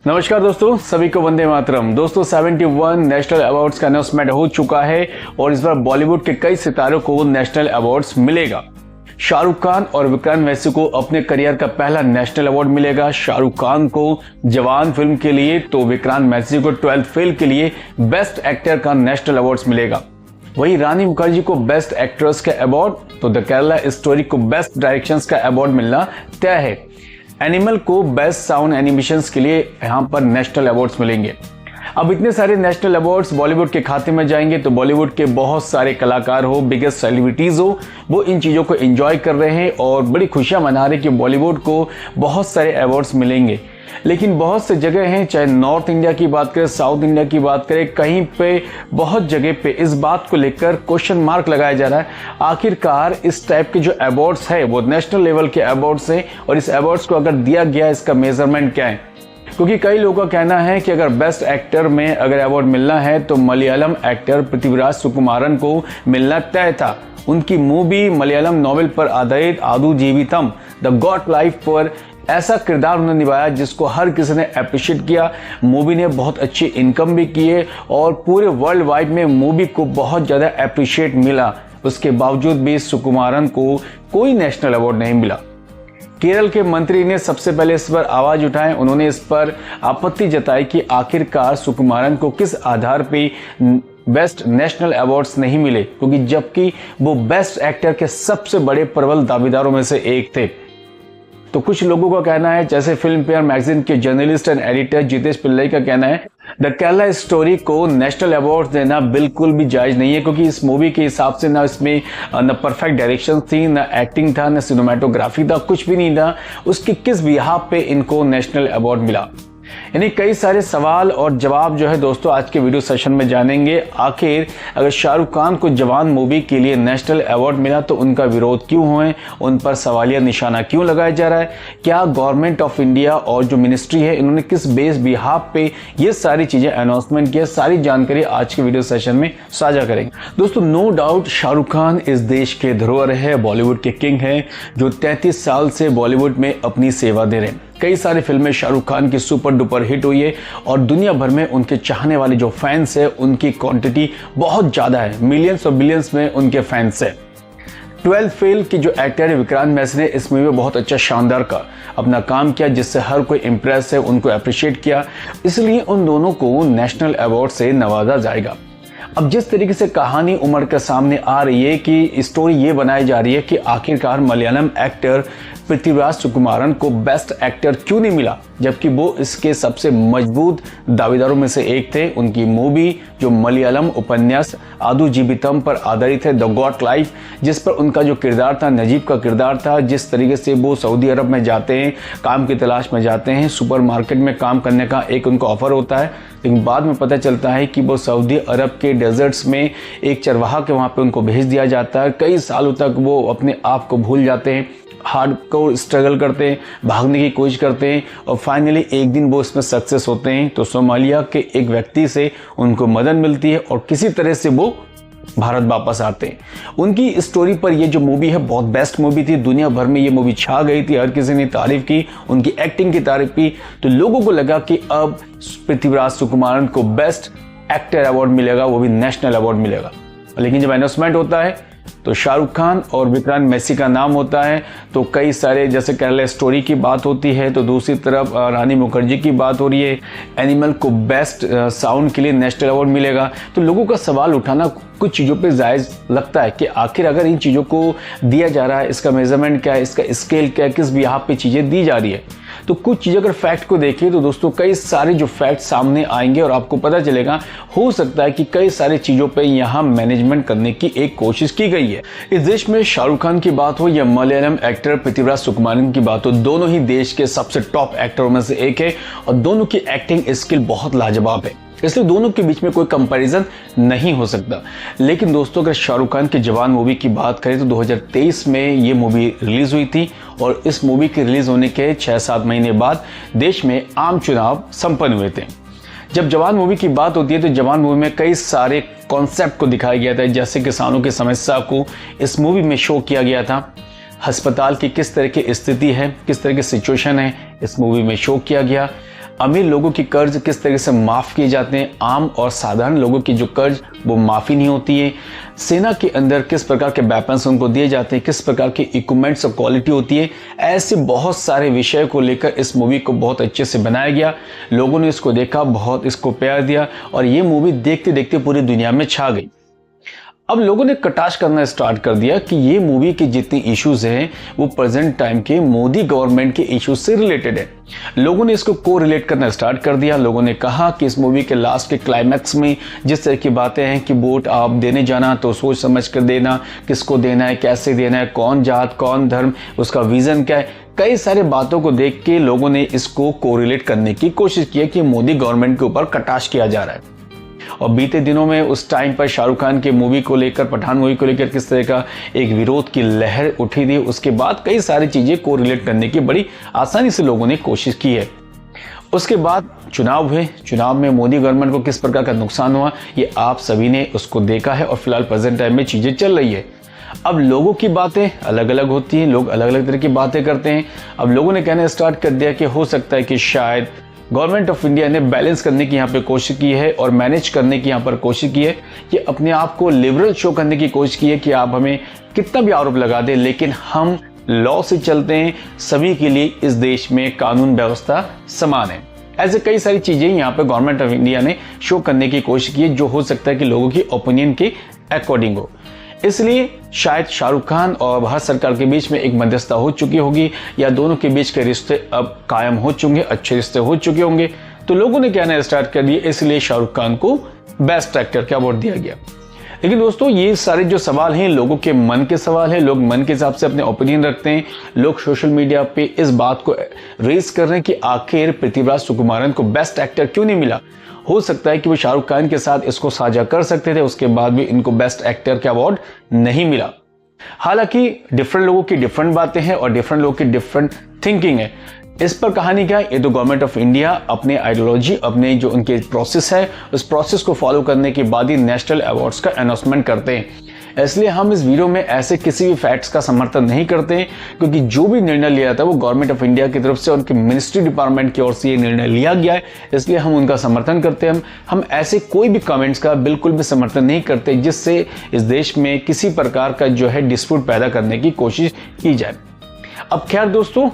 नमस्कार दोस्तों, सभी को वंदे मातरम। दोस्तों 71 नेशनल अवार्ड्स का अनाउंसमेंट हो चुका है और इस बार बॉलीवुड के कई सितारों को नेशनल अवार्ड्स मिलेगा। शाहरुख खान और विक्रांत मैसी को अपने करियर का पहला नेशनल अवार्ड मिलेगा। शाहरुख खान को जवान फिल्म के लिए तो विक्रांत मैसी को 12th फेल के लिए बेस्ट एक्टर का नेशनल अवार्ड मिलेगा। वहीं रानी मुखर्जी को बेस्ट एक्ट्रेस का अवार्ड तो द केरला स्टोरी को बेस्ट डायरेक्शंस का अवार्ड मिलना तय है। एनिमल को बेस्ट साउंड एनिमेशंस के लिए यहां पर नेशनल अवार्ड्स मिलेंगे। अब इतने सारे नेशनल अवार्ड्स बॉलीवुड के खाते में जाएंगे तो बॉलीवुड के बहुत सारे कलाकार हो, बिगेस्ट सेलिब्रिटीज हो, वो इन चीज़ों को एंजॉय कर रहे हैं और बड़ी खुशियां मना रहे हैं कि बॉलीवुड को बहुत सारे अवार्ड्स मिलेंगे। लेकिन बहुत से जगह हैं, चाहे नॉर्थ इंडिया की बात करें, साउथ इंडिया की बात करें, कहीं पे बहुत जगह पे इस बात को लेकर क्वेश्चन मार्क लगाया जा रहा है आखिरकार इस टाइप के जो अवार्ड्स है वो नेशनल लेवल के अवार्ड्स हैं और इस अवार्ड्स को अगर दिया गया इसका मेजरमेंट क्या है। क्योंकि कई लोगों का कहना है कि अगर बेस्ट एक्टर में अगर अवार्ड मिलना है तो मलयालम एक्टर पृथ्वीराज सुकुमारन को मिलना तय था। उनकी मूवी मलयालम नॉवेल पर आधारित आदू जीवितम द गॉड लाइफ पर ऐसा किरदार उन्होंने निभाया जिसको हर किसी ने अप्रिशिएट किया। मूवी ने बहुत अच्छी इनकम भी की है और पूरे वर्ल्ड वाइड में मूवी को बहुत ज़्यादा अप्रिशिएट मिला। उसके बावजूद भी सुकुमारन को कोई नेशनल अवार्ड नहीं मिला। केरल के मंत्री ने सबसे पहले इस पर आवाज उठाई। उन्होंने इस पर आपत्ति जताई कि आखिरकार सुकुमारन को किस आधार पे बेस्ट नेशनल अवार्ड्स नहीं मिले, क्योंकि जबकि वो बेस्ट एक्टर के सबसे बड़े प्रबल दावेदारों में से एक थे। तो कुछ लोगों का कहना है, जैसे फिल्म फेयर मैगजीन के journalist and editor Jitesh Pillai का कहना है, द केरला स्टोरी को नेशनल अवार्ड देना बिल्कुल भी जायज नहीं है, क्योंकि इस मूवी के हिसाब से ना इसमें न परफेक्ट डायरेक्शन थी, न एक्टिंग था, न सिनेमेटोग्राफी था, कुछ भी नहीं था। उसकी किस बिहाफ पे इनको नेशनल अवार्ड मिला। यानी कई सारे सवाल और जवाब जो है दोस्तों आज के वीडियो सेशन में जानेंगे। आखिर अगर शाहरुख खान को जवान मूवी के लिए नेशनल अवार्ड मिला तो उनका विरोध क्यों हुए, उन पर सवालिया निशाना क्यों लगाया जा रहा है, क्या गवर्नमेंट ऑफ इंडिया और जो मिनिस्ट्री है इन्होंने किस बेस बिहाफ पे ये सारी चीजें अनाउंसमेंट किया, सारी जानकारी आज के वीडियो सेशन में साझा करेंगे। दोस्तों नो डाउट शाहरुख खान इस देश के धरोहर है, बॉलीवुड के किंग है, जो 33 साल से बॉलीवुड में अपनी सेवा दे रहे हैं। कई सारी फिल्में शाहरुख खान की सुपर डुपर हिट हुई है और दुनिया भर में उनके चाहने वाले जो फैंस है उनकी क्वांटिटी बहुत ज़्यादा है, मिलियंस और बिलियंस में उनके फैंस है। 12th फेल की जो एक्टर है विक्रांत मैसी ने इस मूवी में बहुत अच्छा शानदार का अपना काम किया, जिससे हर कोई इम्प्रेस है, उनको अप्रिशिएट किया, इसलिए उन दोनों को नेशनल अवार्ड से नवाजा जाएगा। अब जिस तरीके से कहानी उमड़ कर सामने आ रही है कि स्टोरी ये बनाई जा रही है कि आखिरकार मलयालम एक्टर पृथ्वीराज सुकुमारन को बेस्ट एक्टर क्यों नहीं मिला, जबकि वो इसके सबसे मजबूत दावेदारों में से एक थे। उनकी मूवी जो मलयालम उपन्यास आदू जीवितम पर आधारित है, द गॉड लाइफ, जिस पर उनका जो किरदार था, नजीब का किरदार था, जिस तरीके से वो सऊदी अरब में जाते हैं, काम की तलाश में जाते हैं, सुपरमार्केट में काम करने का एक उनको ऑफर होता है, लेकिन बाद में पता चलता है कि वो सऊदी अरब के डेजर्ट्स में एक चरवाहा के वहाँ पे उनको भेज दिया जाता है। कई सालों तक वो अपने आप को भूल जाते हैं, हार्डकोर स्ट्रगल करते हैं, भागने की कोशिश करते हैं और फाइनली एक दिन वो इसमें सक्सेस होते हैं। तो सोमालिया के एक व्यक्ति से उनको मदद मिलती है और किसी तरह से वो भारत वापस आते हैं। उनकी स्टोरी पर ये जो मूवी है बहुत बेस्ट मूवी थी, दुनिया भर में ये मूवी छा गई थी, हर किसी ने तारीफ की, उनकी एक्टिंग की तारीफ की। तो लोगों को लगा कि अब पृथ्वीराज सुकुमारन को बेस्ट एक्टर अवार्ड मिलेगा, वो भी नेशनल अवार्ड मिलेगा। लेकिन जब अनाउंसमेंट होता है तो शाहरुख खान और विक्रांत मैसी का नाम होता है, तो कई सारे जैसे केरला स्टोरी की बात होती है, तो दूसरी तरफ रानी मुखर्जी की बात हो रही है, एनिमल को बेस्ट साउंड के लिए नेशनल अवार्ड मिलेगा। तो लोगों का सवाल उठाना कुछ चीज़ों पे जायज़ लगता है कि आखिर अगर इन चीज़ों को दिया जा रहा है, इसका मेजरमेंट क्या है, इसका स्केल क्या है, किस बिहाफ पे चीज़ें दी जा रही है। तो कुछ चीज़ अगर फैक्ट को देखिए तो दोस्तों कई सारे जो फैक्ट सामने आएंगे और आपको पता चलेगा, हो सकता है कि कई सारी चीज़ों पे यहाँ मैनेजमेंट करने की एक कोशिश की गई है। इस देश में शाहरुख खान की बात हो या मलयालम एक्टर पृथ्वीराज सुकुमारन की बात हो, दोनों ही देश के सबसे टॉप एक्टरों में से एक है और दोनों की एक्टिंग स्किल बहुत लाजवाब है, इसलिए दोनों के बीच में कोई कंपैरिजन नहीं हो सकता। लेकिन दोस्तों अगर शाहरुख खान की जवान मूवी की बात करें तो 2023 में ये मूवी रिलीज हुई थी और इस मूवी के रिलीज होने के 6-7 महीने बाद देश में आम चुनाव संपन्न हुए थे। जब जवान मूवी की बात होती है तो जवान मूवी में कई सारे कॉन्सेप्ट को दिखाया गया था, जैसे किसानों की समस्या को इस मूवी में शो किया गया था, अस्पताल की किस तरह की स्थिति है, किस तरह की सिचुएशन है, इस मूवी में शो किया गया। अमीर लोगों की कर्ज किस तरह से माफ़ किए जाते हैं, आम और साधारण लोगों की जो कर्ज वो माफ़ी नहीं होती है, सेना के अंदर किस प्रकार के वेपन्स उनको दिए जाते हैं, किस प्रकार के इक्विपमेंट्स और क्वालिटी होती है, ऐसे बहुत सारे विषय को लेकर इस मूवी को बहुत अच्छे से बनाया गया। लोगों ने इसको देखा, बहुत इसको प्यार दिया और ये मूवी देखते देखते पूरी दुनिया में छा गई। अब लोगों ने कटाक्ष करना स्टार्ट कर दिया कि ये मूवी के जितने इश्यूज हैं वो प्रेजेंट टाइम के मोदी गवर्नमेंट के इश्यूज से रिलेटेड है। लोगों ने इसको को रिलेट करना स्टार्ट कर दिया। लोगों ने कहा कि इस मूवी के लास्ट के क्लाइमैक्स में जिस तरह की बातें हैं कि वोट आप देने जाना तो सोच समझ कर देना, किसको देना है, कैसे देना है, कौन जात कौन धर्म, उसका विजन क्या है, कई सारे बातों को देख के लोगों ने इसको कोरिलेट करने की कोशिश की कि मोदी गवर्नमेंट के ऊपर कटाक्ष किया जा रहा है। और बीते दिनों में उस टाइम पर शाहरुख खान के मूवी को लेकर, पठान मूवी को लेकर किस तरह का एक विरोध की लहर उठी थी, उसके बाद कई सारी चीजें कोरिलेट करने की बड़ी आसानी से लोगों ने कोशिश की है। उसके बाद चुनाव हुए, चुनाव में मोदी गवर्नमेंट को किस प्रकार का नुकसान हुआ ये आप सभी ने उसको देखा है और फिलहाल प्रेजेंट टाइम में चीजें चल रही है। अब लोगों की बातें अलग अलग होती हैं, लोग अलग अलग तरह की बातें करते हैं। अब लोगों ने कहना स्टार्ट कर दिया कि हो सकता है कि शायद गवर्नमेंट ऑफ इंडिया ने बैलेंस करने की यहाँ पे कोशिश की है और मैनेज करने की यहाँ पर कोशिश की है कि अपने आप को लिबरल शो करने की कोशिश की है कि आप हमें कितना भी आरोप लगा दें लेकिन हम लॉ से चलते हैं, सभी के लिए इस देश में कानून व्यवस्था समान है। ऐसे कई सारी चीजें यहाँ पे गवर्नमेंट ऑफ इंडिया ने शो करने की कोशिश की है जो हो सकता है कि लोगों की ओपिनियन के अकॉर्डिंग हो। इसलिए शायद शाहरुख खान और भारत सरकार के बीच में एक मध्यस्थता हो चुकी होगी या दोनों के बीच के रिश्ते अब कायम हो चुके, अच्छे रिश्ते हो चुके होंगे। तो लोगों ने कहना स्टार्ट कर दिए, इसलिए शाहरुख खान को बेस्ट एक्टर का अवार्ड दिया गया। लेकिन दोस्तों ये सारे जो सवाल हैं लोगों के मन के सवाल हैं, लोग मन के हिसाब से अपने ओपिनियन रखते हैं। लोग सोशल मीडिया पे इस बात को रेज कर रहे हैं कि आखिर पृथ्वीराज सुकुमारन को बेस्ट एक्टर क्यों नहीं मिला। हो सकता है कि वो शाहरुख खान के साथ इसको साझा कर सकते थे, उसके बाद भी इनको बेस्ट एक्टर का अवार्ड नहीं मिला। हालांकि डिफरेंट लोगों की डिफरेंट बातें हैं और डिफरेंट लोगों की डिफरेंट थिंकिंग है। इस पर कहानी क्या है, ये तो गवर्नमेंट ऑफ इंडिया अपने आइडियोलॉजी, अपने जो उनके प्रोसेस है उस प्रोसेस को फॉलो करने के बाद ही नेशनल अवार्ड्स का अनाउंसमेंट करते हैं। इसलिए हम इस वीडियो में ऐसे किसी भी फैक्ट्स का समर्थन नहीं करते हैं क्योंकि जो भी निर्णय लिया था वो गवर्नमेंट ऑफ इंडिया की तरफ से, उनके मिनिस्ट्री डिपार्टमेंट की ओर से ये निर्णय लिया गया है, इसलिए हम उनका समर्थन करते हैं। हम ऐसे कोई भी कमेंट्स का बिल्कुल भी समर्थन नहीं करते जिससे इस देश में किसी प्रकार का जो है डिस्प्यूट पैदा करने की कोशिश की जाए। अब खैर दोस्तों,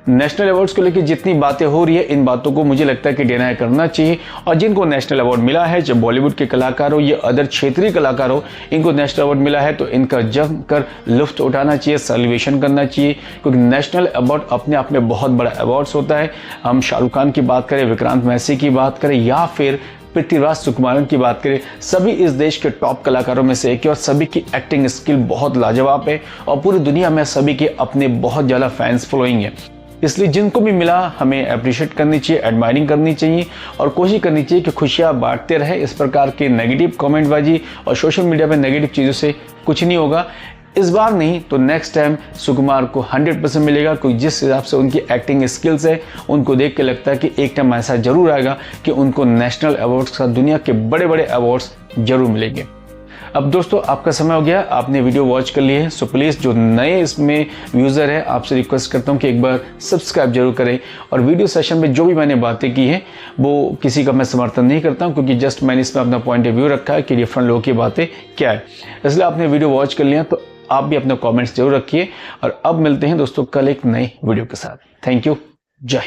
नेशनल अवार्ड्स को लेकर जितनी बातें हो रही है इन बातों को मुझे लगता है कि डिनाई करना चाहिए और जिनको नेशनल अवार्ड मिला है, चाहे बॉलीवुड के कलाकार हो या अदर क्षेत्रीय कलाकार हो, इनको नेशनल अवार्ड मिला है तो इनका जमकर लुत्फ उठाना चाहिए, सेलिब्रेशन करना चाहिए क्योंकि नेशनल अवार्ड अपने आप में बहुत बड़ा अवार्ड्स होता है। हम शाहरुख खान की बात करें, विक्रांत मैसी की बात करें या फिर पृथ्वीराज सुकुमारन की बात करें, सभी इस देश के टॉप कलाकारों में से एक है और सभी की एक्टिंग स्किल बहुत लाजवाब है और पूरी दुनिया में सभी के अपने बहुत ज़्यादा फैंस फॉलोइंग है। इसलिए जिनको भी मिला हमें अप्रिशिएट करनी चाहिए, एडमायरिंग करनी चाहिए और कोशिश करनी चाहिए कि खुशियाँ बांटते रहे। इस प्रकार के नेगेटिव कमेंटबाजी और सोशल मीडिया पे नेगेटिव चीज़ों से कुछ नहीं होगा। इस बार नहीं तो नेक्स्ट टाइम सुकुमार को 100% मिलेगा क्योंकि जिस हिसाब से उनकी एक्टिंग स्किल्स है उनको देख के लगता है कि एक टाइम ऐसा जरूर आएगा कि उनको नेशनल अवार्ड्स का, दुनिया के बड़े बड़े अवार्ड्स जरूर मिलेंगे। अब दोस्तों आपका समय हो गया, आपने वीडियो वॉच कर ली है, सो प्लीज़ जो नए इसमें यूज़र है आपसे रिक्वेस्ट करता हूँ कि एक बार सब्सक्राइब जरूर करें और वीडियो सेशन में जो भी मैंने बातें की हैं वो किसी का मैं समर्थन नहीं करता हूँ क्योंकि जस्ट मैंने इसमें अपना पॉइंट ऑफ व्यू रखा है कि डिफरेंट लोगों की बातें क्या है। इसलिए आपने वीडियो वॉच कर लिया तो आप भी अपने कॉमेंट्स जरूर रखिए और अब मिलते हैं दोस्तों कल एक नई वीडियो के साथ। थैंक यू, जय हिंद।